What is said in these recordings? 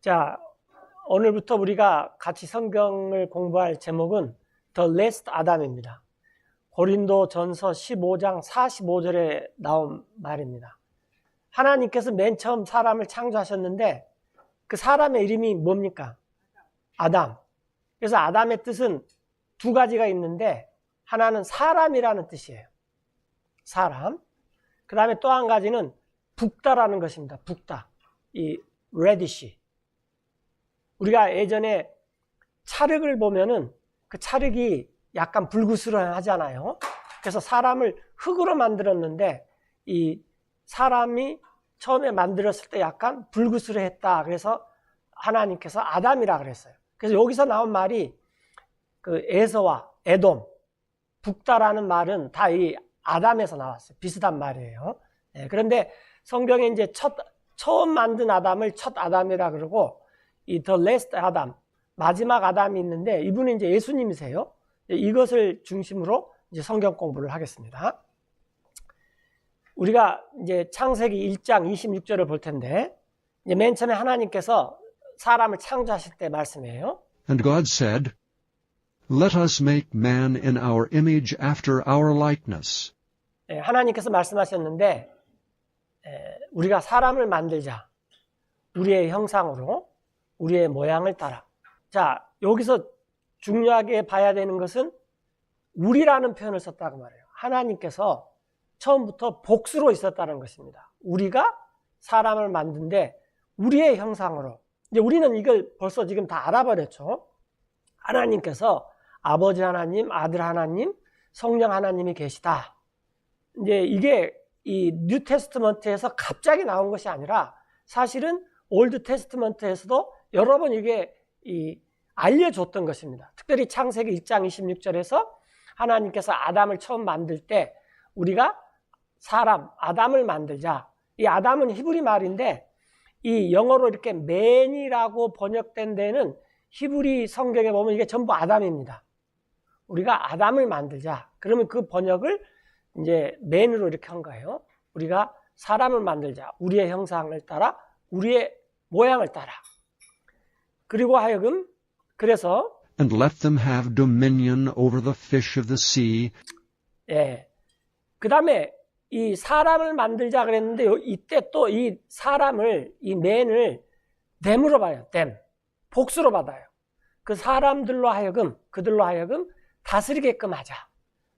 자, 오늘부터 우리가 같이 성경을 공부할 제목은 The Last Adam입니다. 고린도전서 15장 45절에 나온 말입니다. 하나님께서 맨 처음 사람을 창조하셨는데 그 사람의 이름이 뭡니까? 아담. 그래서 아담의 뜻은 두 가지가 있는데 하나는 사람이라는 뜻이에요. 사람. 그 다음에 또 한 가지는 붓다라는 것입니다. 붓다. 이 radish. 우리가 예전에 찰흙을 보면은 그 찰흙이 약간 불그스름하잖아요. 그래서 사람을 흙으로 만들었는데 이 사람이 처음에 만들었을 때 약간 불그스름했다. 그래서 하나님께서 아담이라 그랬어요. 그래서 여기서 나온 말이 그 에서와 에돔, 붓다라는 말은 다 이 아담에서 나왔어요. 비슷한 말이에요. 그런데 성경에 이제 처음 만든 아담을 첫 아담이라 그러고 이 The Last Adam, 마지막 아담이 있는데 이분은 이제 예수님이세요. 이것을 중심으로 이제 성경 공부를 하겠습니다. 우리가 이제 창세기 1장 26절을 볼 텐데 이제 맨 처음에 하나님께서 사람을 창조하실 때 말씀이에요. And God said, Let us make man in our image after our likeness. 하나님께서 말씀하셨는데 우리가 사람을 만들자. 우리의 형상으로 우리의 모양을 따라. 자, 여기서 중요하게 봐야 되는 것은 우리라는 표현을 썼다고 말해요. 하나님께서 처음부터 복수로 있었다는 것입니다. 우리가 사람을 만든데 우리의 형상으로. 이제 우리는 이걸 벌써 지금 다 알아버렸죠. 하나님께서 아버지 하나님, 아들 하나님, 성령 하나님이 계시다. 이제 이게 이 뉴 테스트먼트에서 갑자기 나온 것이 아니라 사실은 올드 테스트먼트에서도 여러 번 이게 알려줬던 것입니다. 특별히 창세기 1장 26절에서 하나님께서 아담을 처음 만들 때 우리가 사람, 아담을 만들자. 이 아담은 히브리 말인데 이 영어로 이렇게 man이라고 번역된 데는 히브리 성경에 보면 이게 전부 아담입니다. 우리가 아담을 만들자. 그러면 그 번역을 이제 man으로 이렇게 한 거예요. 우리가 사람을 만들자. 우리의 형상을 따라, 우리의 모양을 따라. 그리고 하여금 그래서 And let them have dominion over the fish of the sea. 그 다음에 이 사람을 만들자 그랬는데 이때 또 이 사람을, 이 man을 them으로 봐요. them. 복수로 받아요. 그 사람들로 하여금, 그들로 하여금 다스리게끔 하자.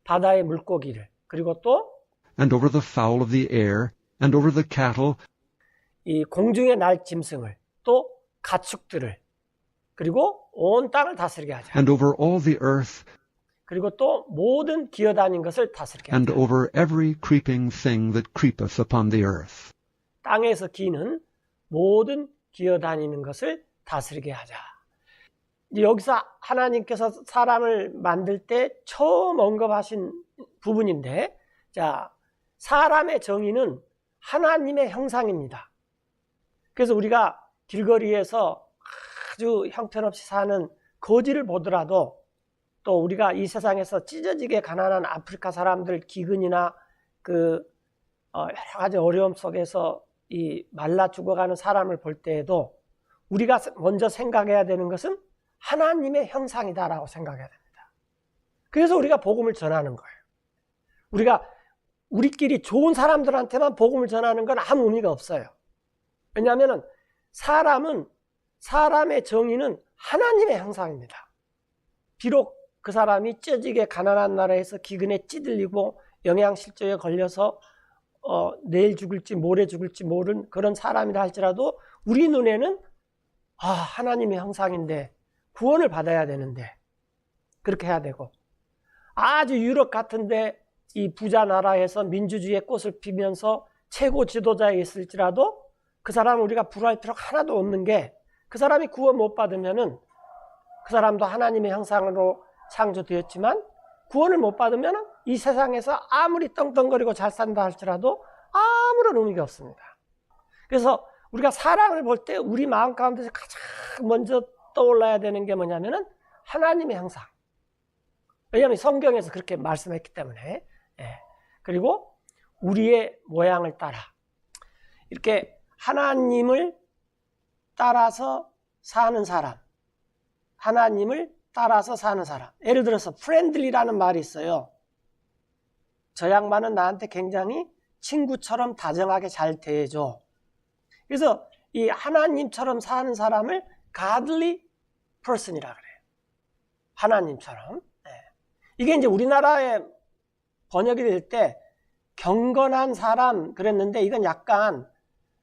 바다의 물고기를. 그리고 또 And over the fowl of the air, and over the cattle, 이 공중에 날 짐승을, 또 가축들을, 그리고 온 땅을 다스리게 하자. and over all the earth, 그리고 또 모든 기어다니는 것을 다스리게 and 하자. over every creeping thing that creepeth upon the earth. 땅에서 기는 모든 기어다니는 것을 다스리게 하자. 이제 여기서 하나님께서 사람을 만들 때 처음 언급하신 부분인데, 자, 사람의 정의는 하나님의 형상입니다. 그래서 우리가 길거리에서 아주 형편없이 사는 거지를 보더라도 또 우리가 이 세상에서 찢어지게 가난한 아프리카 사람들 기근이나 여러 가지 어려움 속에서 이 말라 죽어가는 사람을 볼 때에도 우리가 먼저 생각해야 되는 것은 하나님의 형상이다라고 생각해야 됩니다. 그래서 우리가 복음을 전하는 거예요. 우리가 우리끼리 좋은 사람들한테만 복음을 전하는 건 아무 의미가 없어요. 왜냐하면 사람의 정의는 하나님의 형상입니다. 비록 그 사람이 찢어지게 가난한 나라에서 기근에 찌들리고 영양실조에 걸려서 내일 죽을지 모레 죽을지 모르는 그런 사람이라 할지라도 우리 눈에는 하나님의 형상인데 구원을 받아야 되는데 그렇게 해야 되고, 아주 유럽 같은데 이 부자 나라에서 민주주의의 꽃을 피면서 최고 지도자에 있을지라도 그 사람은 우리가 불화할 필요가 하나도 없는 게, 그 사람이 구원 못 받으면은 그 사람도 하나님의 형상으로 창조되었지만 구원을 못 받으면 이 세상에서 아무리 떵떵거리고 잘 산다 할지라도 아무런 의미가 없습니다. 그래서 우리가 사람을 볼 때 우리 마음 가운데서 가장 먼저 떠올라야 되는 게 뭐냐면은 하나님의 형상. 왜냐하면 성경에서 그렇게 말씀했기 때문에. 그리고 우리의 모양을 따라. 이렇게 하나님을 따라서 사는 사람, 하나님을 따라서 사는 사람. 예를 들어서 friendly라는 말이 있어요. 저 양반은 나한테 굉장히 친구처럼 다정하게 잘 대해줘. 그래서 이 하나님처럼 사는 사람을 godly person이라 그래요. 하나님처럼. 이게 이제 우리나라에 번역이 될 때 경건한 사람 그랬는데 이건 약간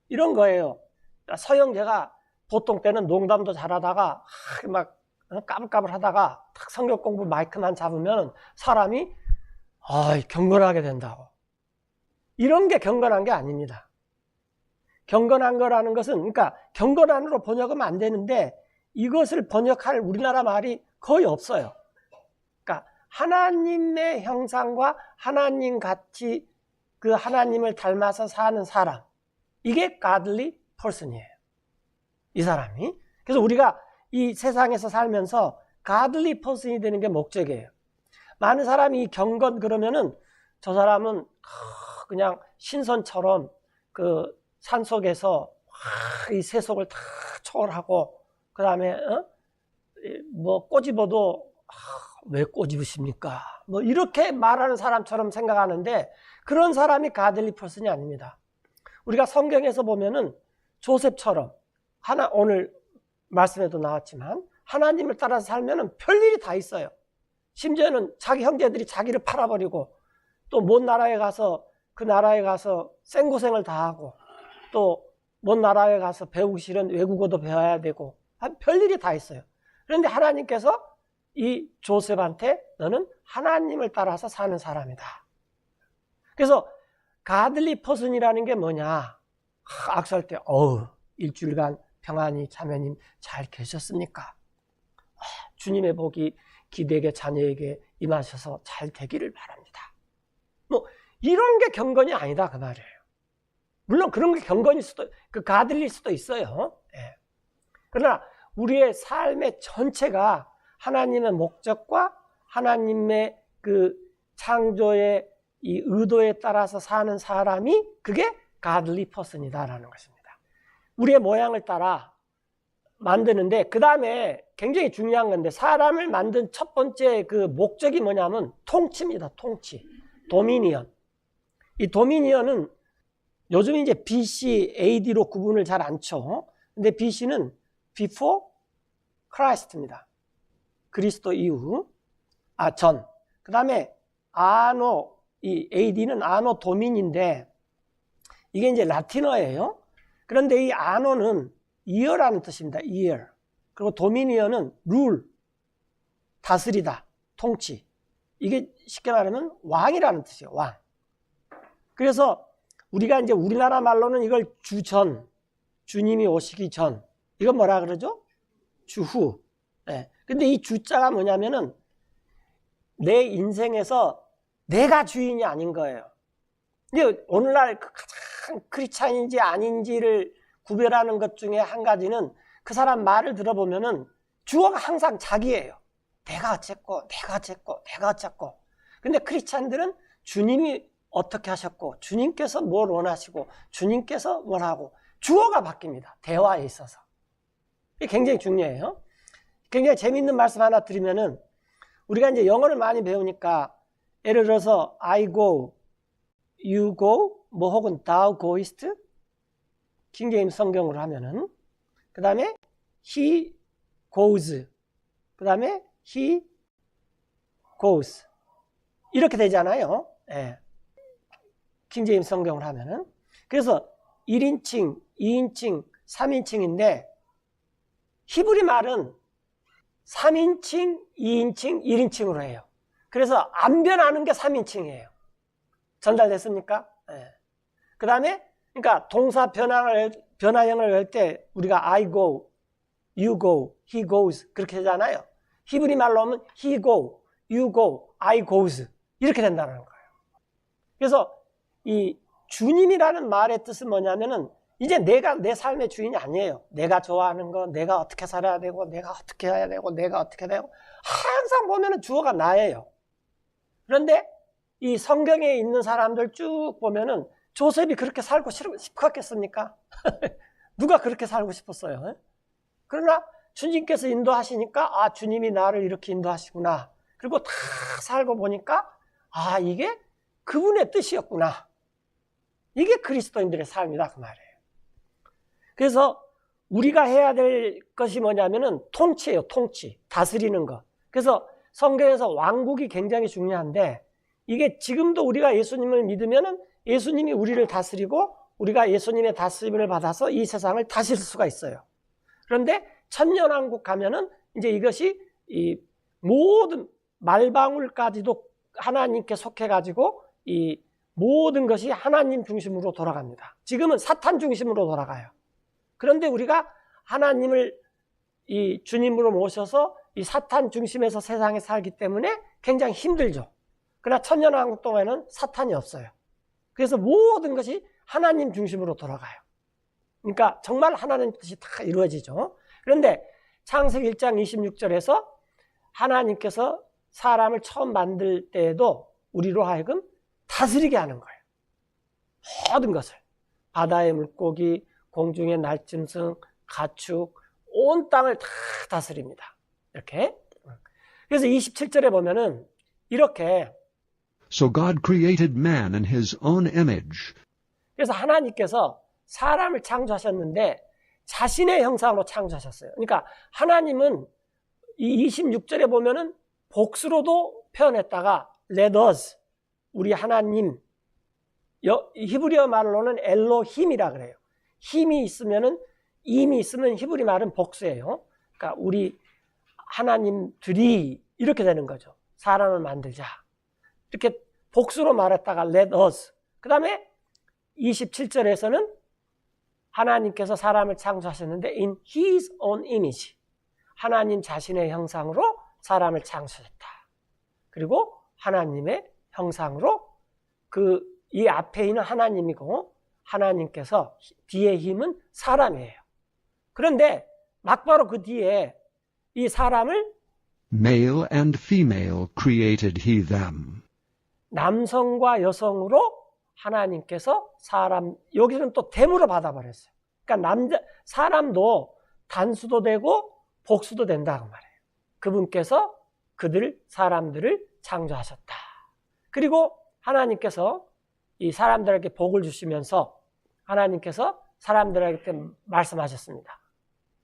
이런 거예요. 서영재가 보통 때는 농담도 잘하다가 막 까불까불 하다가 딱 성경 공부 마이크만 잡으면 사람이 경건하게 된다고. 이런 게 경건한 게 아닙니다. 경건한 거라는 것은 그러니까 경건한으로 번역하면 안 되는데 이것을 번역할 우리나라 말이 거의 없어요. 그러니까 하나님의 형상과 하나님 같이 그 하나님을 닮아서 사는 사람. 이게 godly person이에요. 이 사람이. 그래서 우리가 이 세상에서 살면서 godly person이 되는 게 목적이에요. 많은 사람이 경건 그러면은 저 사람은 그냥 신선처럼 그 산속에서 이 세속을 다 초월하고 그 다음에 뭐 꼬집어도 왜 꼬집으십니까? 뭐 이렇게 말하는 사람처럼 생각하는데 그런 사람이 godly person이 아닙니다. 우리가 성경에서 보면은 조셉처럼 오늘 말씀에도 나왔지만 하나님을 따라서 살면은 별일이 다 있어요. 심지어는 자기 형제들이 자기를 팔아버리고 또 먼 나라에 가서 그 나라에 가서 생고생을 다 하고 또 먼 나라에 가서 배우기 싫은 외국어도 배워야 되고 별일이 다 있어요. 그런데 하나님께서 이 조셉한테 너는 하나님을 따라서 사는 사람이다. 그래서 godly person이라는 게 뭐냐? 악수할 때 일주일간 평안히 자매님 잘 계셨습니까? 주님의 복이 기대에게 자녀에게 임하셔서 잘 되기를 바랍니다. 뭐 이런 게 경건이 아니다 그 말이에요. 물론 그런 게 경건일 수도 그 godly일 수도 있어요. 그러나 우리의 삶의 전체가 하나님의 목적과 하나님의 그 창조의 이 의도에 따라서 사는 사람이 그게 godly person이다라는 것입니다. 우리의 모양을 따라 만드는데 그 다음에 굉장히 중요한 건데 사람을 만든 첫 번째 그 목적이 뭐냐면 통치입니다. 통치. 도미니언. 이 도미니언은 요즘 이제 BC, AD로 구분을 잘 안 쳐. 근데 BC는 before Christ입니다. 그리스도 이후. 전. 그 다음에 아노, 이 AD는 아노 도민인데 이게 이제 라틴어예요. 그런데 이 아노는 year라는 뜻입니다. year. 그리고 도미니언은 rule, 다스리다, 통치. 이게 쉽게 말하면 왕이라는 뜻이에요. 왕. 그래서 우리가 이제 우리나라 말로는 이걸 주전, 주님이 오시기 전. 이건 뭐라 그러죠? 주후. 근데 이 주자가 뭐냐면은 내 인생에서 내가 주인이 아닌 거예요. 근데 오늘날 가장 크리스찬인지 아닌지를 구별하는 것 중에 한 가지는 그 사람 말을 들어보면은 주어가 항상 자기예요. 내가 어쨌고, 내가 어쨌고, 내가 어쨌고. 근데 크리스찬들은 주님이 어떻게 하셨고, 주님께서 뭘 원하시고, 주님께서 뭘 하고, 주어가 바뀝니다. 대화에 있어서. 이게 굉장히 중요해요. 굉장히 재미있는 말씀 하나 드리면은 우리가 이제 영어를 많이 배우니까 예를 들어서 I go, you go, 뭐 혹은 thou goest 킹제임스 성경으로 하면은 그 다음에 he goes 그 다음에 he goes 이렇게 되잖아요. 킹제임스 성경으로 하면은 그래서 1인칭, 2인칭, 3인칭인데 히브리 말은 3인칭, 2인칭, 1인칭으로 해요. 그래서 안 변하는 게 3인칭이에요. 전달됐습니까? 그 다음에 그러니까 동사 변화형을 할 때 우리가 I go, you go, he goes 그렇게 되잖아요. 히브리 말로 하면 he go, you go, I goes 이렇게 된다는 거예요. 그래서 이 주님이라는 말의 뜻은 뭐냐면은 이제 내가 내 삶의 주인이 아니에요. 내가 좋아하는 거, 내가 어떻게 살아야 되고, 내가 어떻게 해야 되고, 내가 어떻게 되고 항상 보면은 주어가 나예요. 그런데 이 성경에 있는 사람들 쭉 보면은 조셉이 그렇게 살고 싶었겠습니까? 누가 그렇게 살고 싶었어요? 그러나 주님께서 인도하시니까 아, 주님이 나를 이렇게 인도하시구나. 그리고 다 살고 보니까 아, 이게 그분의 뜻이었구나. 이게 그리스도인들의 삶이다 그 말이에요. 그래서 우리가 해야 될 것이 뭐냐면은 통치예요. 통치. 다스리는 것. 그래서 성경에서 왕국이 굉장히 중요한데 이게 지금도 우리가 예수님을 믿으면은 예수님이 우리를 다스리고 우리가 예수님의 다스림을 받아서 이 세상을 다스릴 수가 있어요. 그런데 천년왕국 가면은 이제 이것이 이 모든 말방울까지도 하나님께 속해가지고 이 모든 것이 하나님 중심으로 돌아갑니다. 지금은 사탄 중심으로 돌아가요. 그런데 우리가 하나님을 이 주님으로 모셔서 이 사탄 중심에서 세상에 살기 때문에 굉장히 힘들죠. 그러나 천년왕국 동안에는 사탄이 없어요. 그래서 모든 것이 하나님 중심으로 돌아가요. 그러니까 정말 하나님 뜻이 다 이루어지죠. 그런데 창세기 1장 26절에서 하나님께서 사람을 처음 만들 때에도 우리로 하여금 다스리게 하는 거예요. 모든 것을. 바다의 물고기, 공중의 날짐승, 가축, 온 땅을 다 다스립니다. 이렇게. 그래서 27절에 보면은 이렇게 So God created man in his own image. 그래서 하나님께서 사람을 창조하셨는데 자신의 형상으로 창조하셨어요. 그러니까 하나님은 이 26절에 보면은 복수로도 표현했다가 let us, 우리 하나님, 히브리어 말로는 엘로힘이라 그래요. 힘이 있으면은 임이 있으면 히브리 말은 복수예요. 그러니까 우리 하나님들이 이렇게 되는 거죠. 사람을 만들자. 이렇게 복수로 말했다가 let us. 그 다음에 27절에서는 하나님께서 사람을 창조하셨는데 in his own image. 하나님 자신의 형상으로 사람을 창조했다. 그리고 하나님의 형상으로 이 앞에 있는 하나님이고 하나님께서 뒤에 힘은 사람이에요. 그런데 막바로 그 뒤에 이 사람을 Male and female created he them. 남성과 여성으로 하나님께서 여기서는 또 됨으로 받아버렸어요. 그러니까 사람도 단수도 되고 복수도 된다고 말해요. 그분께서 사람들을 창조하셨다. 그리고 하나님께서 이 사람들에게 복을 주시면서 하나님께서 사람들에게 말씀하셨습니다.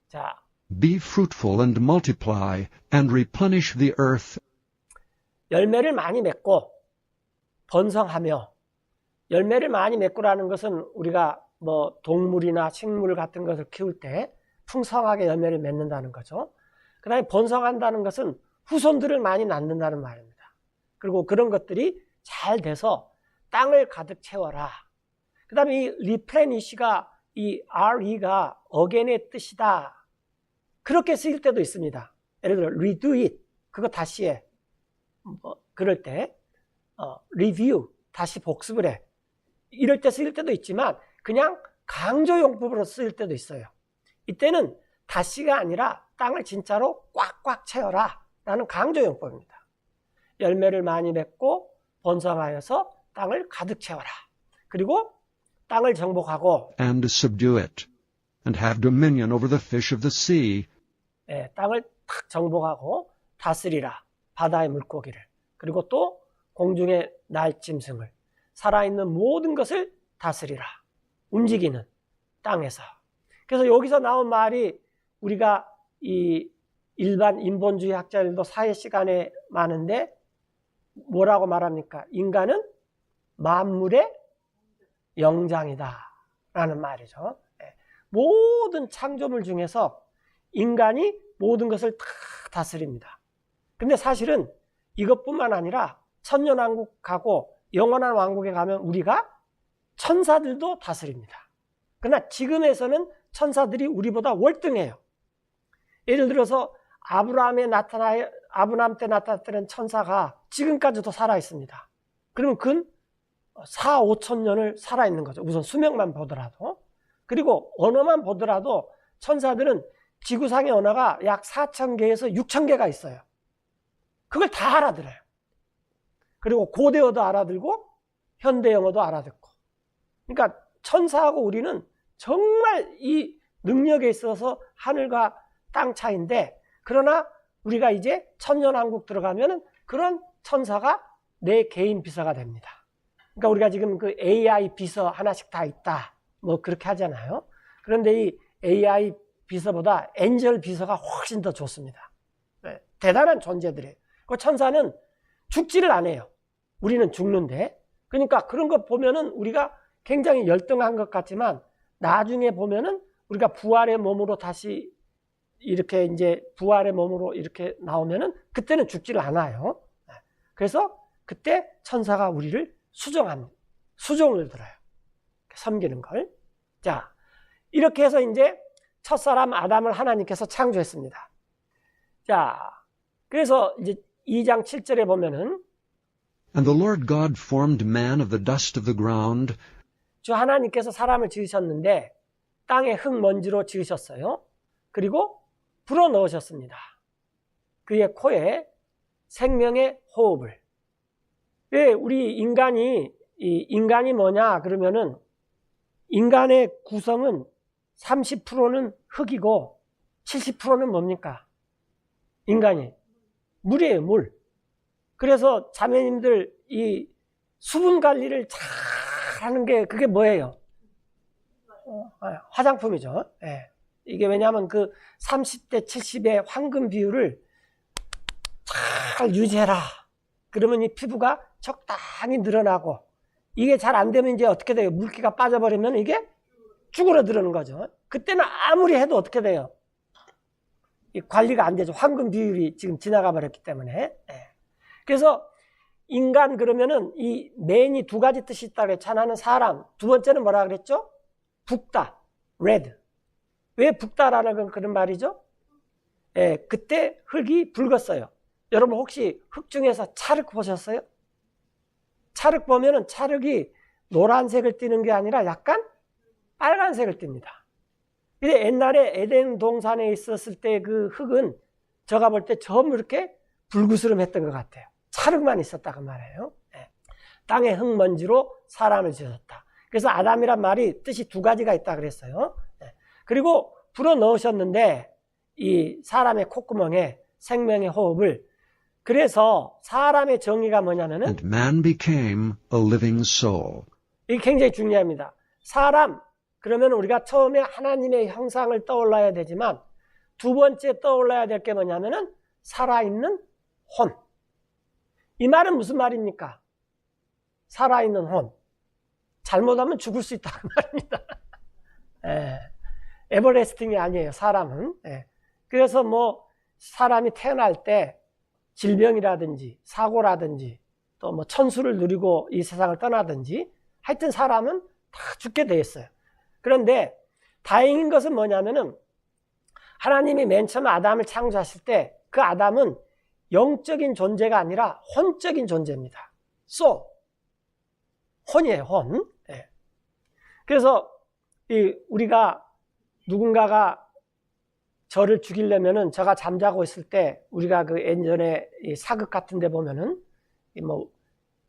자, Be fruitful and multiply and replenish the earth. 열매를 많이 맺고 번성하며, 열매를 많이 맺고라는 것은 우리가 뭐 동물이나 식물 같은 것을 키울 때 풍성하게 열매를 맺는다는 거죠. 그 다음에 번성한다는 것은 후손들을 많이 낳는다는 말입니다. 그리고 그런 것들이 잘 돼서 땅을 가득 채워라. 그 다음에 이 replenish가 이 RE가 again의 뜻이다. 그렇게 쓰일 때도 있습니다. 예를 들어 redo it, 그거 다시 해. 그럴 때 review, 다시 복습을 해. 이럴 때 쓰일 때도 있지만 그냥 강조용법으로 쓰일 때도 있어요. 이때는 다시가 아니라 땅을 진짜로 꽉꽉 채워라 라는 강조용법입니다. 열매를 많이 맺고 번성하여서 땅을 가득 채워라. 그리고 땅을 정복하고 And subdue it, and have dominion over the fish of the sea. 땅을 탁 정복하고 다스리라. 바다의 물고기를. 그리고 또 공중의 날짐승을. 살아있는 모든 것을 다스리라. 움직이는 땅에서. 그래서 여기서 나온 말이 우리가 이 일반 인본주의 학자들도 사회 시간에 많은데 뭐라고 말합니까? 인간은 만물의 영장이다 라는 말이죠. 모든 창조물 중에서 인간이 모든 것을 다 다스립니다. 근데 사실은 이것뿐만 아니라 천년왕국 가고 영원한 왕국에 가면 우리가 천사들도 다스립니다. 그러나 지금에서는 천사들이 우리보다 월등해요. 예를 들어서 아브라함 때 나타났던 천사가 지금까지도 살아있습니다. 그러면 근 4, 5천 년을 살아있는 거죠. 우선 수명만 보더라도. 그리고 언어만 보더라도 천사들은 지구상의 언어가 약 4천 개에서 6천 개가 있어요. 그걸 다 알아들어요. 그리고 고대어도 알아들고 현대 영어도 알아듣고. 그러니까 천사하고 우리는 정말 이 능력에 있어서 하늘과 땅 차이인데, 그러나 우리가 이제 천년왕국 들어가면은 그런 천사가 내 개인 비서가 됩니다. 그러니까 우리가 지금 그 AI 비서 하나씩 다 있다, 뭐 그렇게 하잖아요. 그런데 이 AI 비서보다 엔젤 비서가 훨씬 더 좋습니다. 네, 대단한 존재들이에요. 그 천사는 죽지를 않아요. 우리는 죽는데. 그러니까 그런 거 보면은 우리가 굉장히 열등한 것 같지만, 나중에 보면은 우리가 부활의 몸으로 다시 이렇게 이제 부활의 몸으로 이렇게 나오면은 그때는 죽지를 않아요. 그래서 그때 천사가 우리를 수종을 들어요. 섬기는 걸. 자, 이렇게 해서 이제 첫사람 아담을 하나님께서 창조했습니다. 자, 그래서 이제 2장 7절에 보면은 And the Lord God formed man of the dust of the ground 주 하나님께서 사람을 지으셨는데 땅의 흙먼지로 지으셨어요. 그리고 불어 넣으셨습니다. 그의 코에 생명의 호흡을. 왜 우리 인간이 뭐냐 그러면은, 인간의 구성은 30%는 흙이고 70%는 뭡니까? 인간이 물이에요, 물. 그래서 자매님들 이 수분 관리를 잘 하는 게 그게 뭐예요? 화장품이죠. 네. 이게 왜냐하면 그 30대 70의 황금 비율을 잘 유지해라. 그러면 이 피부가 적당히 늘어나고, 이게 잘 안 되면 이제 어떻게 돼요? 물기가 빠져버리면 이게 쭈그러드는 거죠. 그때는 아무리 해도 어떻게 돼요? 이 관리가 안 되죠. 황금 비율이 지금 지나가 버렸기 때문에. 네. 그래서 인간 그러면은 이 맨이 두 가지 뜻이 있다고 했죠. 하나는 사람, 두 번째는 뭐라 그랬죠? 붓다, red. 왜 붓다라는 그런 말이죠? 예, 그때 흙이 붉었어요. 여러분 혹시 흙 중에서 찰흙 보셨어요? 찰흙 보면은 찰흙이 노란색을 띠는 게 아니라 약간 빨간색을 띱니다. 근데 옛날에 에덴 동산에 있었을 때 그 흙은 제가 볼 때 전부 이렇게 불구스름했던 것 같아요. 찰흙만 있었다 그 말이에요. 예. 땅의 흙먼지로 사람을 지었다. 그래서 아담이란 말이 뜻이 두 가지가 있다 그랬어요. 예. 그리고 불어 넣으셨는데 이 사람의 콧구멍에 생명의 호흡을. 그래서 사람의 정의가 뭐냐면은, and man became a living soul. 이게 굉장히 중요합니다. 사람 그러면 우리가 처음에 하나님의 형상을 떠올라야 되지만, 두 번째 떠올라야 될 게 뭐냐면은 살아있는 혼. 이 말은 무슨 말입니까? 살아있는 혼. 잘못하면 죽을 수 있다 그 말입니다. 예. 에버레스팅이 아니에요, 사람은. 예. 그래서 뭐 사람이 태어날 때 질병이라든지 사고라든지 또 뭐 천수를 누리고 이 세상을 떠나든지 하여튼 사람은 다 죽게 돼 있어요. 그런데 다행인 것은 뭐냐면은, 하나님이 맨 처음 아담을 창조하실 때 그 아담은 영적인 존재가 아니라 혼적인 존재입니다. 혼이에요, 혼. 예. 그래서 우리가 누군가가 저를 죽이려면은, 제가 잠자고 있을 때 우리가 그 예전에 사극 같은 데 보면은 뭐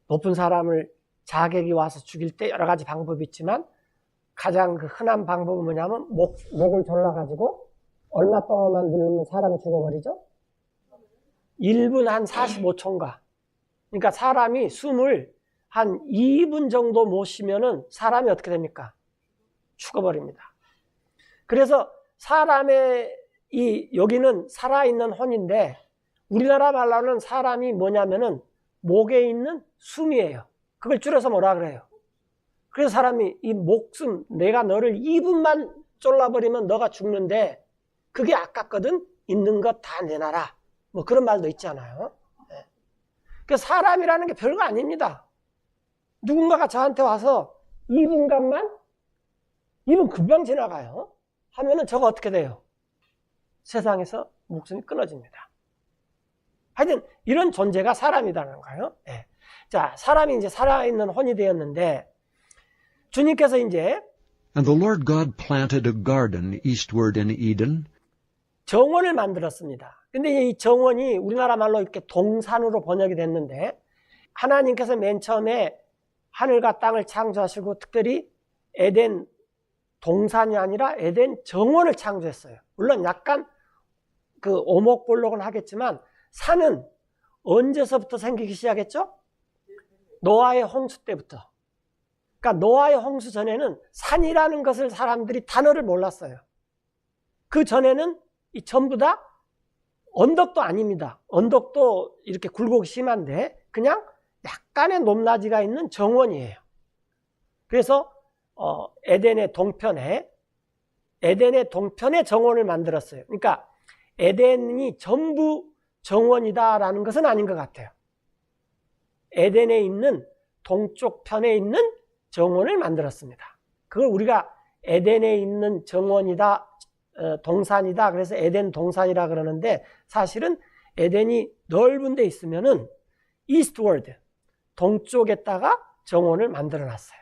높은 사람을 자객이 와서 죽일 때 여러 가지 방법이 있지만, 가장 그 흔한 방법은 뭐냐면 목을 졸라가지고 얼마 동안만 누르면 사람이 죽어버리죠? 1분 한 45초인가. 그러니까 사람이 숨을 한 2분 정도 못 쉬면은 사람이 어떻게 됩니까? 죽어버립니다. 그래서 사람의 여기는 살아있는 혼인데, 우리나라 말로는 사람이 뭐냐면은 목에 있는 숨이에요. 그걸 줄여서 뭐라 그래요? 그래서 사람이 이 목숨, 내가 너를 2분만 졸라버리면 너가 죽는데 그게 아깝거든? 있는 것 다 내놔라. 뭐 그런 말도 있잖아요. 네. 그러니까 사람이라는 게 별거 아닙니다. 누군가가 저한테 와서 2분 금방 지나가요. 하면은 저거 어떻게 돼요? 세상에서 목숨이 끊어집니다. 하여튼 이런 존재가 사람이라는 거예요. 네. 자, 사람이 이제 살아있는 혼이 되었는데, 주님께서 이제 And the Lord God planted a garden eastward in Eden, 정원을 만들었습니다. 근데 이 정원이 우리나라 말로 이렇게 동산으로 번역이 됐는데, 하나님께서 맨 처음에 하늘과 땅을 창조하시고 특별히 에덴 동산이 아니라 에덴 정원을 창조했어요. 물론 약간 그 오목볼록은 하겠지만 산은 언제서부터 생기기 시작했죠? 노아의 홍수 때부터. 그러니까 노아의 홍수 전에는 산이라는 것을 사람들이 단어를 몰랐어요. 그 전에는 이 전부 다 언덕도 아닙니다. 언덕도 이렇게 굴곡이 심한데 그냥 약간의 높낮이가 있는 정원이에요. 그래서 에덴의 동편에 정원을 만들었어요. 그러니까 에덴이 전부 정원이다라는 것은 아닌 것 같아요. 에덴에 있는 동쪽 편에 있는 정원을 만들었습니다. 그걸 우리가 에덴에 있는 정원이다, 동산이다. 그래서 에덴 동산이라 그러는데 사실은 에덴이 넓은 데 있으면은 이스트워드, 동쪽에다가 정원을 만들어 놨어요.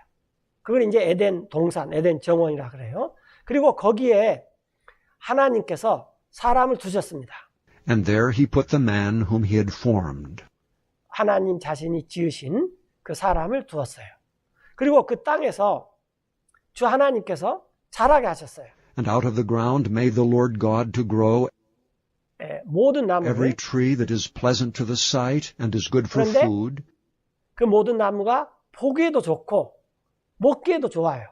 그걸 이제 에덴 동산, 에덴 정원이라 그래요. 그리고 거기에 하나님께서 사람을 두셨습니다. And there he put the man whom he had formed. 하나님 자신이 지으신 그 사람을 두었어요. 그리고 그 땅에서 주 하나님께서 자라게 하셨어요. And out of the ground made the Lord God to grow 모든 나무를, every tree that is pleasant to the sight and is good for 그런데 food. 그 모든 나무가 보기에도 좋고 먹기에도 좋아요.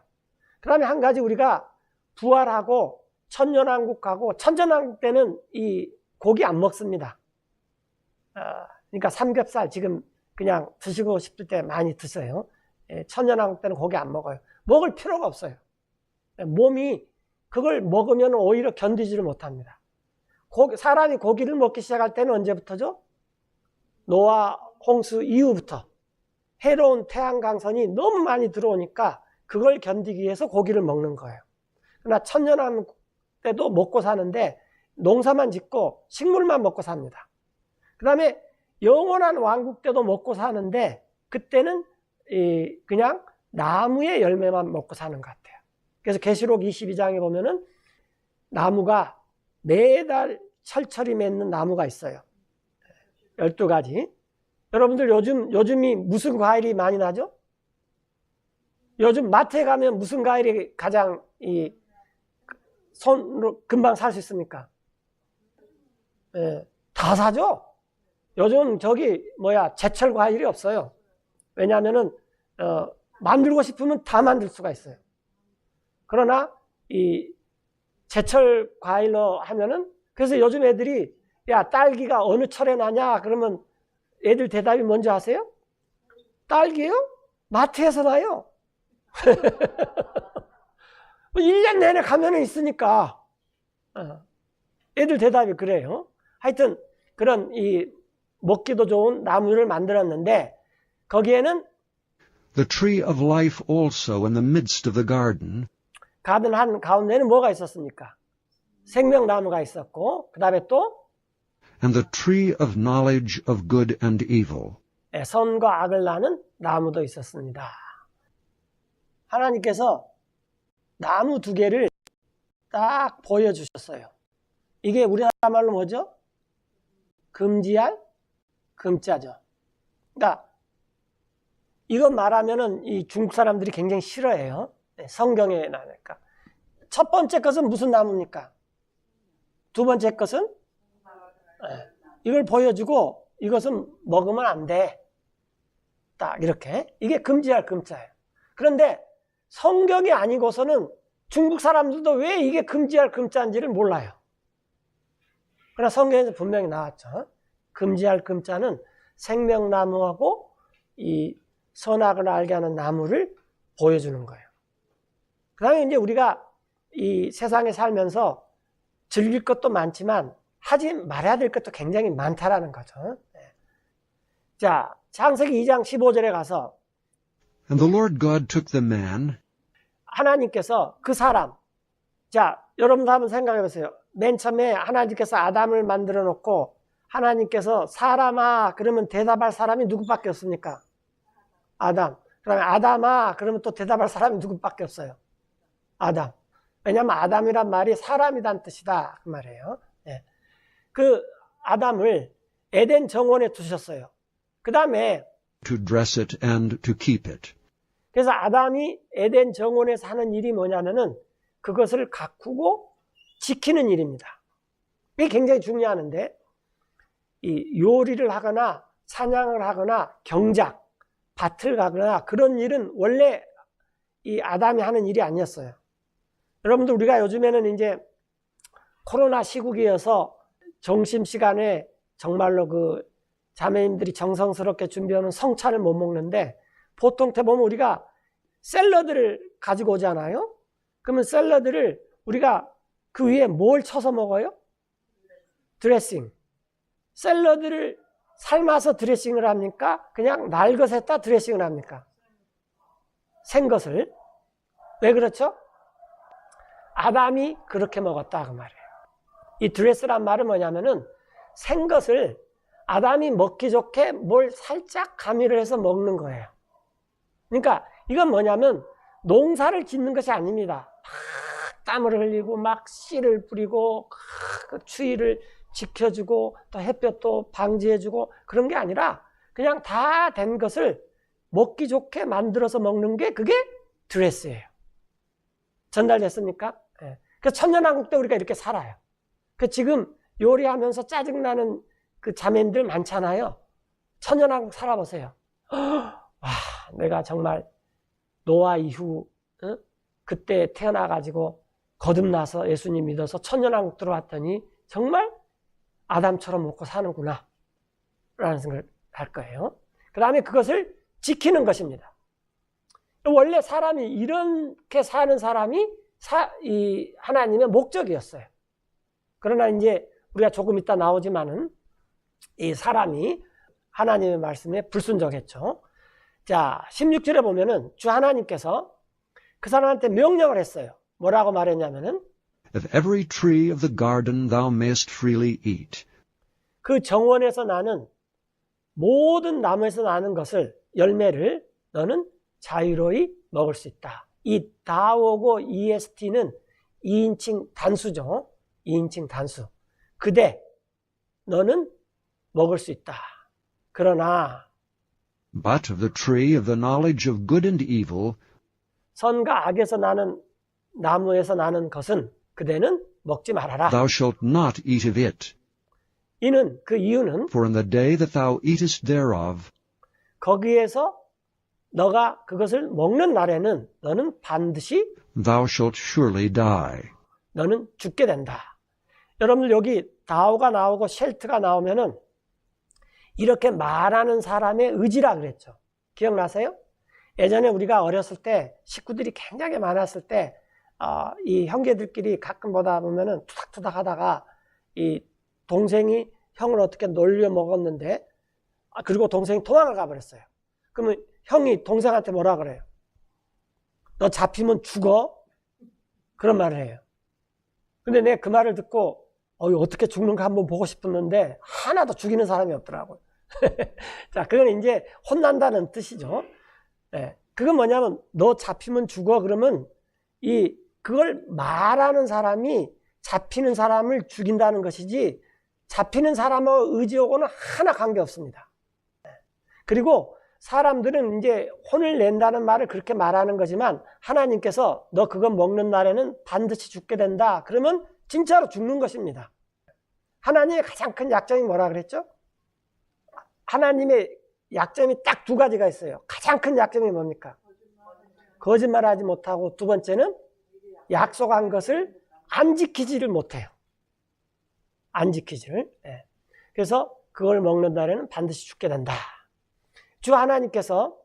그 다음에 한 가지 우리가 부활하고 천년왕국하고, 천년왕국 때는 이 고기 안 먹습니다. 그러니까 삼겹살 지금 그냥 드시고 싶을 때 많이 드세요. 천년왕국 때는 고기 안 먹어요. 먹을 필요가 없어요. 몸이 그걸 먹으면 오히려 견디지를 못합니다. 사람이 고기를 먹기 시작할 때는 언제부터죠? 노아 홍수 이후부터. 해로운 태양광선이 너무 많이 들어오니까 그걸 견디기 위해서 고기를 먹는 거예요. 그러나 천년왕국 때도 먹고 사는데 농사만 짓고 식물만 먹고 삽니다. 그 다음에 영원한 왕국 때도 먹고 사는데 그때는 그냥 나무의 열매만 먹고 사는 것 같아요. 그래서 계시록 22장에 보면은 나무가 매달 철철이 맺는 나무가 있어요. 12가지. 여러분들 요즘이 무슨 과일이 많이 나죠? 요즘 마트에 가면 무슨 과일이 가장 손으로 금방 살 수 있습니까? 다 사죠? 요즘 제철 과일이 없어요. 왜냐하면은, 만들고 싶으면 다 만들 수가 있어요. 그러나, 이 제철 과일로 하면은, 그래서 요즘 애들이, 야, 딸기가 어느 철에 나냐? 그러면 애들 대답이 뭔지 아세요? 딸기요? 마트에서 나요. 1년 내내 가면은 있으니까. 애들 대답이 그래요. 하여튼, 그런 먹기도 좋은 나무를 만들었는데, 거기에는 The tree of life also in the midst of the garden. 가든 한 가운데는 뭐가 있었습니까? 생명나무가 있었고, 그 다음에 또 And the tree of knowledge of good and evil. 선과 악을 나는 나무도 있었습니다. 하나님께서 나무 2개를 딱 보여주셨어요. 이게 우리나라 말로 뭐죠? 금지할 금자죠. 그러니까 이거 말하면은 이 중국 사람들이 굉장히 싫어해요. 성경에 나니까. 첫 번째 것은 무슨 나무입니까? 두 번째 것은 이걸 보여주고 이것은 먹으면 안 돼. 딱 이렇게. 이게 금지할 금자예요. 그런데 성경이 아니고서는 중국 사람들도 왜 이게 금지할 금자인지를 몰라요. 그러나 성경에서 분명히 나왔죠. 금지할 금자는 생명나무하고 이 선악을 알게 하는 나무를 보여주는 거예요. 그 다음에 이제 우리가 이 세상에 살면서 즐길 것도 많지만 하지 말아야 될 것도 굉장히 많다라는 거죠. 자, 창세기 2장 15절에 가서 And the Lord God took the man. 하나님께서 그 사람, 자, 여러분도 한번 생각해 보세요. 맨 처음에 하나님께서 아담을 만들어 놓고 하나님께서 사람아 그러면 대답할 사람이 누구밖에 없습니까? 아담. 그다음에 아담아 그러면 또 대답할 사람이 누구밖에 없어요? 아담. 왜냐하면 아담이란 말이 사람이란 뜻이다 그 말이에요. 네. 그 아담을 에덴 정원에 두셨어요. 그 다음에 To dress it and to keep it. 그래서 아담이 에덴 정원에서 하는 일이 뭐냐면은 그것을 가꾸고 지키는 일입니다. 이게 굉장히 중요하는데 이 요리를 하거나 사냥을 하거나 경작, 밭을 가거나 그런 일은 원래 이 아담이 하는 일이 아니었어요. 여러분들 우리가 요즘에는 이제 코로나 시국이어서 점심시간에 정말로 그 자매님들이 정성스럽게 준비하는 성찬을 못 먹는데 보통 때 보면 우리가 샐러드를 가지고 오잖아요. 그러면 샐러드를 우리가 그 위에 뭘 쳐서 먹어요? 드레싱. 샐러드를 삶아서 드레싱을 합니까? 그냥 날 것에다 드레싱을 합니까? 생것을. 왜 그렇죠? 아담이 그렇게 먹었다 그 말이에요. 이 드레스란 말은 뭐냐면은 생것을 아담이 먹기 좋게 뭘 살짝 가미를 해서 먹는 거예요. 그러니까 이건 뭐냐면 농사를 짓는 것이 아닙니다. 막 땀을 흘리고 막 씨를 뿌리고 그 추위를 지켜주고 또 햇볕도 방지해주고 그런 게 아니라 그냥 다 된 것을 먹기 좋게 만들어서 먹는 게 그게 드레스예요. 전달됐습니까? 네. 그래서 천년왕국 때 우리가 이렇게 살아요. 그 지금 요리하면서 짜증나는 그 자매님들 많잖아요. 천년왕국 살아보세요. 와, 내가 정말 노아 이후 그때 태어나가지고 거듭나서 예수님 믿어서 천년왕국 들어왔더니 정말 아담처럼 먹고 사는구나 라는 생각을 할 거예요. 그 다음에 그것을 지키는 것입니다. 원래 사람이 이렇게 사는 사람이 이 하나님의 목적이었어요. 그러나 이제 우리가 조금 이따 나오지만은 이 사람이 하나님의 말씀에 불순종했죠. 자, 16절에 보면은 주 하나님께서 그 사람한테 명령을 했어요. 뭐라고 말했냐면은 Of every tree of the garden thou mayest freely eat. 그 정원에서 나는 모든 나무에서 나는 것을 열매를 너는 자유로이 먹을 수 있다. 이 다오고 EST는 2인칭 단수죠. 2인칭 단수. 그대 너는 먹을 수 있다. 그러나 But of the tree of the knowledge of good and evil 선과 악에서 나는 나무에서 나는 것은 그대는 먹지 말아라. thou shalt not eat of it. 이는 그 이유는 For in the day that thou eatest thereof 거기에서 너가 그것을 먹는 날에는 너는 반드시 thou shalt surely die. 너는 죽게 된다. 여러분들 여기 다오가 나오고 쉘트가 나오면은 이렇게 말하는 사람의 의지라 그랬죠. 기억나세요? 예전에 우리가 어렸을 때 식구들이 굉장히 많았을 때 이 형제들끼리 가끔 보다 보면은 투닥투닥 하다가 이 동생이 형을 어떻게 놀려 먹었는데 그리고 동생이 도망을 가버렸어요. 그러면 형이 동생한테 뭐라 그래요? 너 잡히면 죽어? 그런 말을 해요. 근데 내가 그 말을 듣고 어떻게 죽는가 한번 보고 싶었는데 하나도 죽이는 사람이 없더라고요. 자, 그건 이제 혼난다는 뜻이죠. 네. 그건 뭐냐면 너 잡히면 죽어 그러면 그걸 말하는 사람이 잡히는 사람을 죽인다는 것이지 잡히는 사람의 의지하고는 하나 관계없습니다. 네. 그리고 사람들은 이제 혼을 낸다는 말을 그렇게 말하는 거지만 하나님께서 너 그거 먹는 날에는 반드시 죽게 된다. 그러면 진짜로 죽는 것입니다. 하나님의 가장 큰 약점이 뭐라 그랬죠? 하나님의 약점이 딱 두 가지가 있어요. 가장 큰 약점이 뭡니까? 거짓말하지 못하고 두 번째는 약속한 것을 안 지키지를 못해요. 안 지키지를. 네. 그래서 그걸 먹는 날에는 반드시 죽게 된다. 주 하나님께서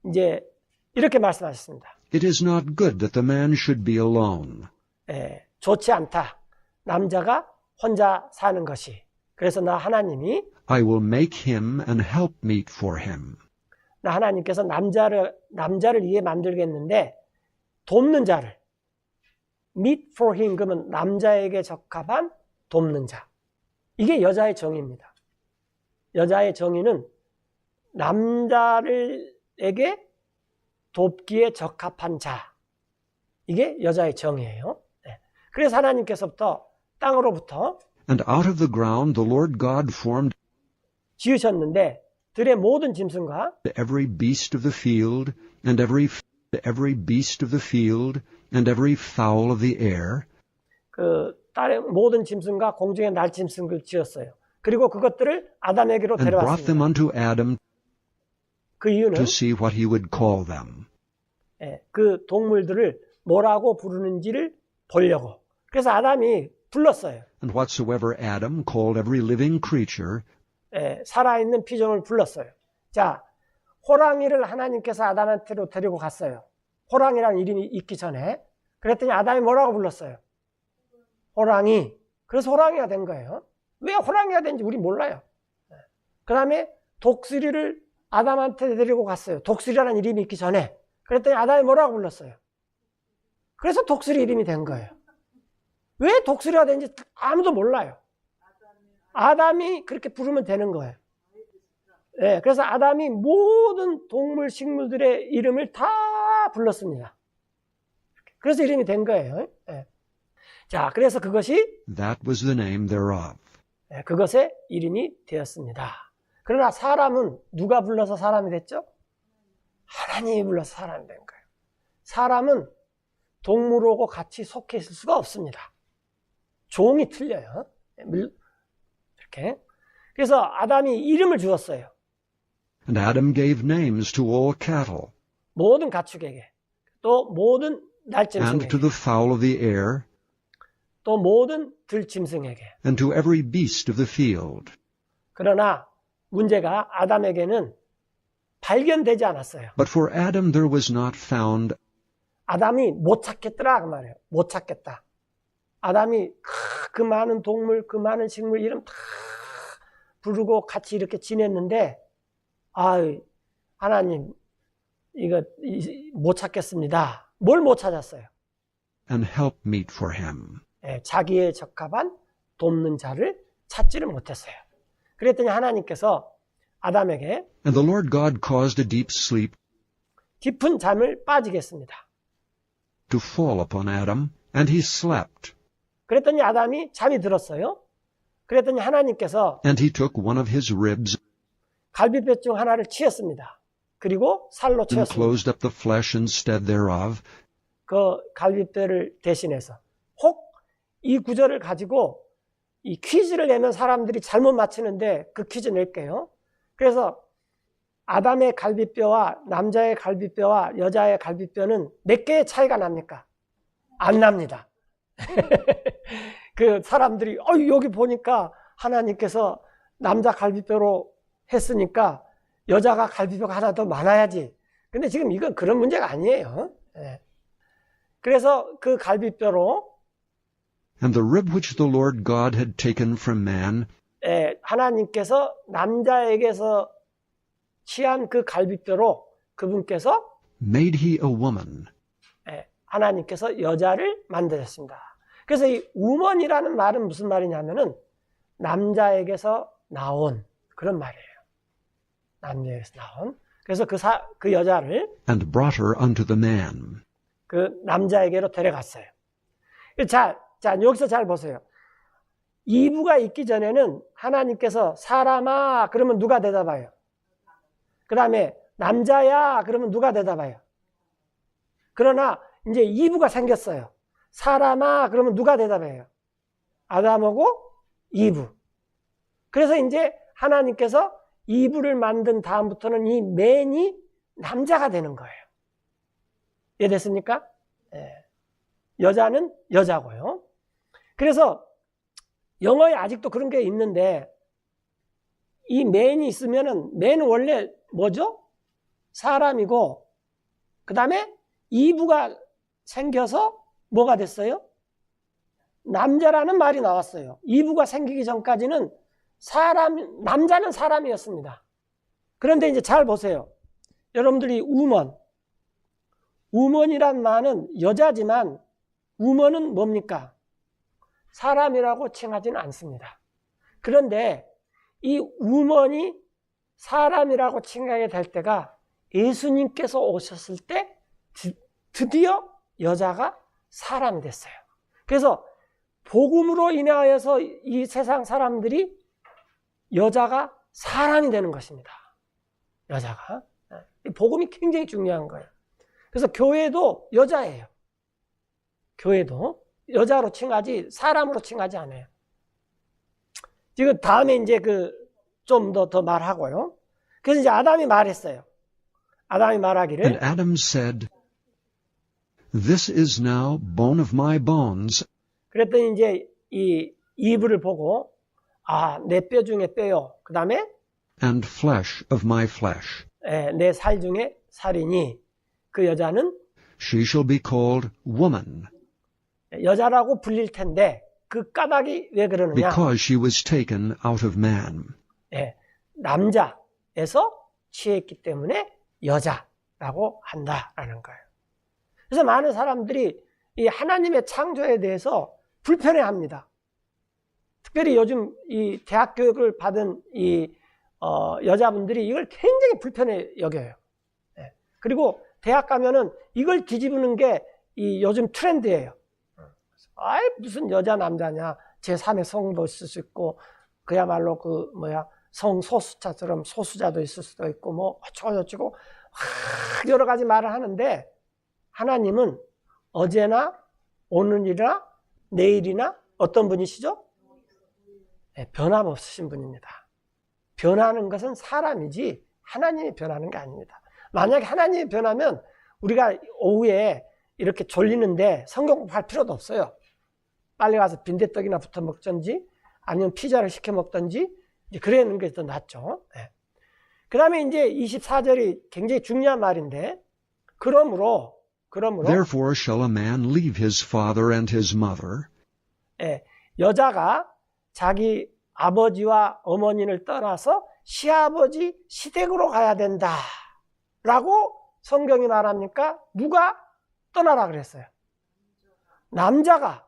이제 이렇게 말씀하셨습니다. It is not good that the man should be alone. 네. 좋지 않다. 남자가 혼자 사는 것이. 그래서 나 하나님이 I will make him an helpmeet for him. 나 하나님께서 남자를 위해 만들겠는데 돕는 자를 meet for him 그러면 남자에게 적합한 돕는 자. 이게 여자의 정의입니다. 여자의 정의는 남자에게 돕기에 적합한 자. 이게 여자의 정의예요. 네. 그래서 하나님께서부터 땅으로부터 And out of the ground the Lord God formed 지으셨는데 들의 모든 짐승과 every beast of the field and every beast of the field and every fowl of the air. 그 다른 모든 짐승과 공중의 날짐승을 지었어요. 그리고 그것들을 아담에게로 and brought them 데려왔습니다. unto Adam 그 이유는 to see what he would call them. 그 동물들을 뭐라고 부르는지를 보려고. 그래서 아담이 불렀어요. And whatsoever Adam called every living creature, 살아있는 피조물 불렀어요. 자, 호랑이를 하나님께서 아담한테로 데리고 갔어요. 호랑이라는 이름이 있기 전에. 그랬더니 아담이 뭐라고 불렀어요? 호랑이. 그래서 호랑이가 된 거예요. 왜 호랑이가 된지 우리 몰라요. 그 다음에 독수리를 아담한테 데리고 갔어요. 독수리라는 이름이 있기 전에. 그랬더니 아담이 뭐라고 불렀어요? 그래서 독수리 이름이 된 거예요. 왜 독수리가 된지 아무도 몰라요. 아담이 그렇게 부르면 되는 거예요. 그래서 아담이 모든 동물, 식물들의 이름을 다 불렀습니다. 그래서 이름이 된 거예요. 자, 그래서 그것이 that was the name thereof. 그것의 이름이 되었습니다. 그러나 사람은 누가 불러서 사람이 됐죠? 하나님이 불러서 사람이 된 거예요. 사람은 동물하고 같이 속해 있을 수가 없습니다. 종이 틀려요. 이렇게. 그래서 아담이 이름을 주었어요. And Adam gave names to all cattle, 모든 가축에게, 또 모든 and to 날짐승에게, the fowl of the air, 또 모든 들짐승에게. and to every beast of the field. 그러나 문제가 아담에게는 발견되지 않았어요. But for Adam there was not found 아담이 못 찾겠더라 그 말이에요. 못 찾겠다. 아담이 그 많은 동물, 그 많은 식물 이름 다 부르고 같이 이렇게 지냈는데 하나님 이거 못 찾겠습니다. 뭘 못 찾았어요? an helpmeet for him. 자기에 적합한 돕는 자를 찾지를 못했어요. 그랬더니 하나님께서 아담에게 And the Lord God caused a deep sleep 깊은 잠을 빠지겠습니다. to fall upon Adam, and he slept. 그랬더니 아담이 잠이 들었어요. 그랬더니 하나님께서 And he took one of his ribs 갈비뼈 중 하나를 치었습니다. 그리고 살로 and 채웠습니다. closed up the flesh instead thereof, 그 갈비뼈를 대신해서. 혹 이 구절을 가지고 이 퀴즈를 내면 사람들이 잘못 맞히는데 그 퀴즈 낼게요. 그래서 아담의 갈비뼈와 남자의 갈비뼈와 여자의 갈비뼈는 몇 개의 차이가 납니까? 안 납니다. 그 사람들이 여기 보니까 하나님께서 남자 갈비뼈로 했으니까 여자가 갈비뼈가 하나 더 많아야지. 근데 지금 이건 그런 문제가 아니에요. 그래서 그 갈비뼈로 and the rib which the Lord God had taken from man, 하나님께서 남자에게서 취한 그 갈비뼈로 그분께서 made he a woman. 하나님께서 여자를 만드셨습니다. 그래서 이 우먼이라는 말은 무슨 말이냐면은 남자에게서 나온 그런 말이에요. 남자에게서 나온. 그래서 그 여자를 and brought her unto the man. 그 남자에게로 데려갔어요. 자, 여기서 잘 보세요. 이브가 있기 전에는 하나님께서 사람아 그러면 누가 대답해요? 그 다음에 남자야 그러면 누가 대답해요? 그러나 이제 이브가 생겼어요. 사람아 그러면 누가 대답해요? 아담하고 이브. 그래서 이제 하나님께서 이브를 만든 다음부터는 이 맨이 남자가 되는 거예요. 이해됐습니까? 여자는 여자고요. 그래서 영어에 아직도 그런 게 있는데 이 맨이 있으면은 맨은 원래 뭐죠? 사람이고 그 다음에 이브가 생겨서 뭐가 됐어요? 남자라는 말이 나왔어요. 이브가 생기기 전까지는 남자는 사람이었습니다. 그런데 이제 잘 보세요. 여러분들이 우먼이란 말은 여자지만 우먼은 뭡니까? 사람이라고 칭하지는 않습니다. 그런데 이 우먼이 사람이라고 칭하게 될 때가 예수님께서 오셨을 때 드디어 여자가 사람이 됐어요. 그래서 복음으로 인하여서 이 세상 사람들이 여자가 사람이 되는 것입니다. 여자가. 복음이 굉장히 중요한 거예요. 그래서 교회도 여자예요. 교회도 여자로 칭하지 사람으로 칭하지 않아요. 지금 다음에 이제 좀 더 말하고요. 그래서 이제 아담이 말했어요. 아담이 말하기를 And Adam said, This is now bone of my bones 그랬더니 이제 이 이브를 보고 내 뼈 중에 뼈요. 그 다음에 and flesh of my flesh. 내 살 중에 살이니 그 여자는 She shall be called woman, 여자라고 불릴 텐데 그 까닭이 왜 그러느냐? because she was taken out of man. 남자에서 취했기 때문에 여자라고 한다라는 거예요. 그래서 많은 사람들이 이 하나님의 창조에 대해서 불편해합니다. 특별히 요즘 이 대학 교육을 받은 이 여자분들이 이걸 굉장히 불편해 여겨요. 그리고 대학 가면은 이걸 뒤집는 게 이 요즘 트렌드예요. 무슨 여자 남자냐? 제3의 성도 있을 수 있고 그야말로 성소수자처럼 소수자도 있을 수도 있고 뭐 어쩌고저쩌고 여러 가지 말을 하는데 하나님은 어제나 오늘이나 내일이나 어떤 분이시죠? 변함없으신 분입니다. 변하는 것은 사람이지 하나님이 변하는 게 아닙니다. 만약에 하나님이 변하면 우리가 오후에 이렇게 졸리는데 성경 공부할 필요도 없어요. 빨리 가서 빈대떡이나 부터 먹든지 아니면 피자를 시켜 먹든지 그러는 게 더 낫죠. 그 다음에 이제 24절이 굉장히 중요한 말인데 그러므로 Therefore shall a man leave his father and his mother, 여자가 자기 아버지와 어머니를 떠나서 시아버지 시댁으로 가야 된다 라고 성경이 말합니까? 누가 떠나라 그랬어요? 남자가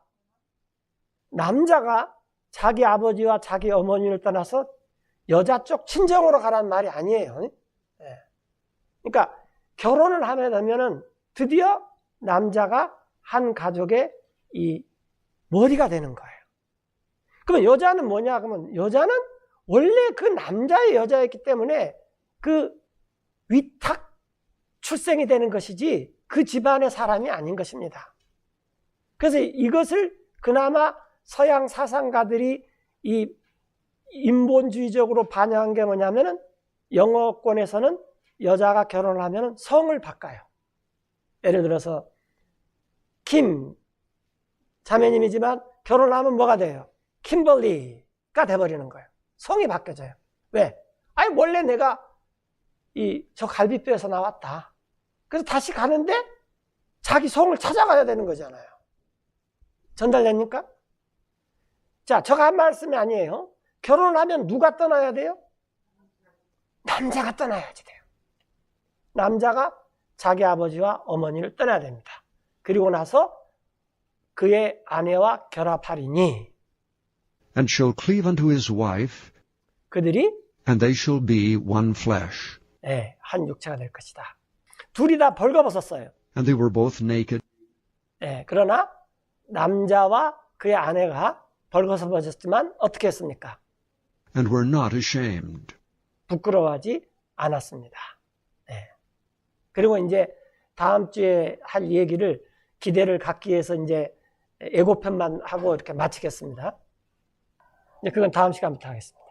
자기 아버지와 자기 어머니를 떠나서 여자 쪽 친정으로 가라는 말이 아니에요. 그러니까 결혼을 하게 되면은 드디어 남자가 한 가족의 이 머리가 되는 거예요. 그러면 여자는 뭐냐? 그러면 여자는 원래 그 남자의 여자였기 때문에 그 위탁 출생이 되는 것이지 그 집안의 사람이 아닌 것입니다. 그래서 이것을 그나마 서양 사상가들이 이 인본주의적으로 반영한 게 뭐냐면은 영어권에서는 여자가 결혼을 하면 성을 바꿔요. 예를 들어서 김 자매님이지만 결혼을 하면 뭐가 돼요? kimberly가 돼버리는 거예요. 성이 바뀌어져요. 왜? 원래 내가 저 갈비뼈에서 나왔다. 그래서 다시 가는데 자기 성을 찾아가야 되는 거잖아요. 전달됩니까? 자, 저가 한 말씀이 아니에요. 결혼을 하면 누가 떠나야 돼요? 남자가 떠나야지 돼요. 남자가 자기 아버지와 어머니를 떠나야 됩니다. 그리고 나서 그의 아내와 결합하리니 and shall cleave unto his wife, 그들이 and they shall be one flesh. 한 육체가 될 것이다. 둘이 다 벌거벗었어요. And they were both naked, 그러나 남자와 그의 아내가 벌거벗었지만 어떻게 했습니까? and were not ashamed. 부끄러워하지 않았습니다. 그리고 이제 다음 주에 할 얘기를 기대를 갖기 위해서 이제 예고편만 하고 이렇게 마치겠습니다. 그건 다음 시간부터 하겠습니다.